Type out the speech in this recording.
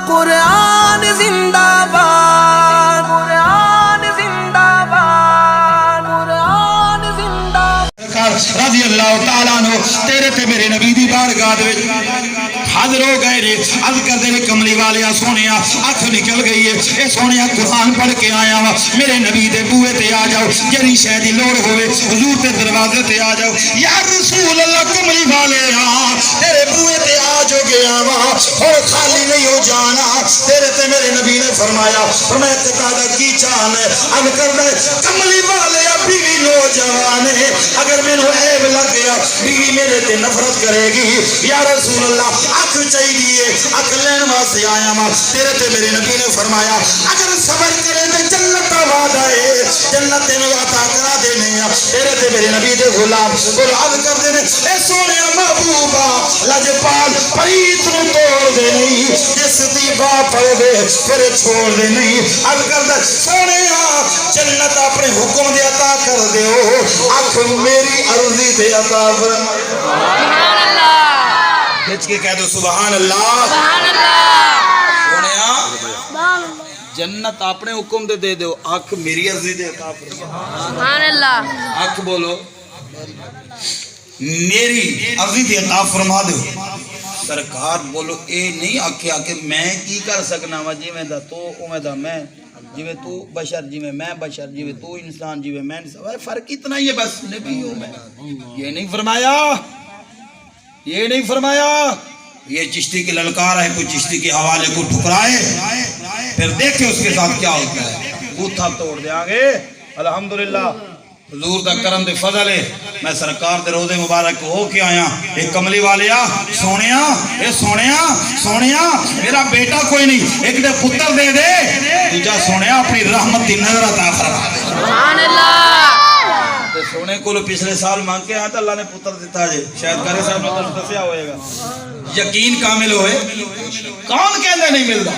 قرآن زندہ باد، قرآن زندہ باد، قرآن زندہ باد۔ رضی اللہ تعالیٰ عنہ تیرے تے میرے نبی دی بارگاہ وچ حاضر ہو گئے نے، عرض کر دے کملی والیا سونیا اکھ نکل گئی ہے، اے سونیا قرآن پڑھ کے آیا وا، میرے نبی دے بوئے تے آ جاؤ، جڑی شے دی لوڑ ہوئے حضور تے دروازے تے آ جاؤ، یا رسول اللہ کملی والیا تیرے بوئے تے آ جو گیا وا، اور خالی نہیں ہو جانا، تیرے تے میرے نبی نے فرمایا تے تادا کی چال ہے، عرض کر دے کملی والیا بیوی نوجوان ہے، اگر میں نو عیب لگ گیا بیوی میرے تے نفرت کرے گی، یا رسول اللہ اکھ چاہیے، اکھ لین واسطے آیا ماں، تیرے تے میرے نبی نے فرمایا اگر صبر کرے تے جنت وعدہ ہے، جنت تینوں عطا کرا دینے، تیرے تے میرے نبی دے غلام اور عرض کر دینے اے سونے محبوبہ لجپال پریت نو توڑ دے نہیں، جس دی بات پڑھ دے پھر چھوڑ دے نہیں، عرض کر دے سونے جنت اپنے حکم دے عطا کر دیو، اکھ میری عرضی دے عطا فرما۔ سبحان اللہ، کھچ کے کہہ دو سبحان اللہ۔ سبحان اللہ، سونیا جنت اپنے حکم دے دے دو، اکھ میری عرضی دے عطا فرما۔ سبحان اللہ، اکھ بولو میری عرضی دے عطا فرما دو۔ سرکار بولو اے نہیں آکھیا کہ میں کی کر سکنا وا، جی میں دا تو اوے دا میں، جی میں تو بشر جی میں بشر، جی میں تو انسان جی میں انسان، فرق اتنا ہی ہے بس، نبی ہوں میں، یہ نہیں فرمایا، یہ نہیں فرمایا۔ یہ چشتی کی للکار ہے، کوئی چشتی کے حوالے کو ٹھکرائے پھر دیکھیں اس کے ساتھ کیا ہوتا ہے، بوتھا توڑ دیں گے۔ الحمدللہ حضور دا کرم دے فضل ہے، میں سرکار دے روزے مبارک ہو کے آیا، ایک کملی والیا سونیا، اے سونیا سونیا میرا بیٹا کوئی نہیں، ایک دے پتر دے دے، دوجا سونیا اپنی رحمت دی نظر عطا فرما دے۔ سبحان اللہ، سونے کو پچھلے سال مانگ کے آیا تھا، اللہ نے پتر دیتا ہے، شاید کاری صاحب نے دسیا ہوئے گا، یقین کامل ہوئے، کون کہندے نہیں ملتا۔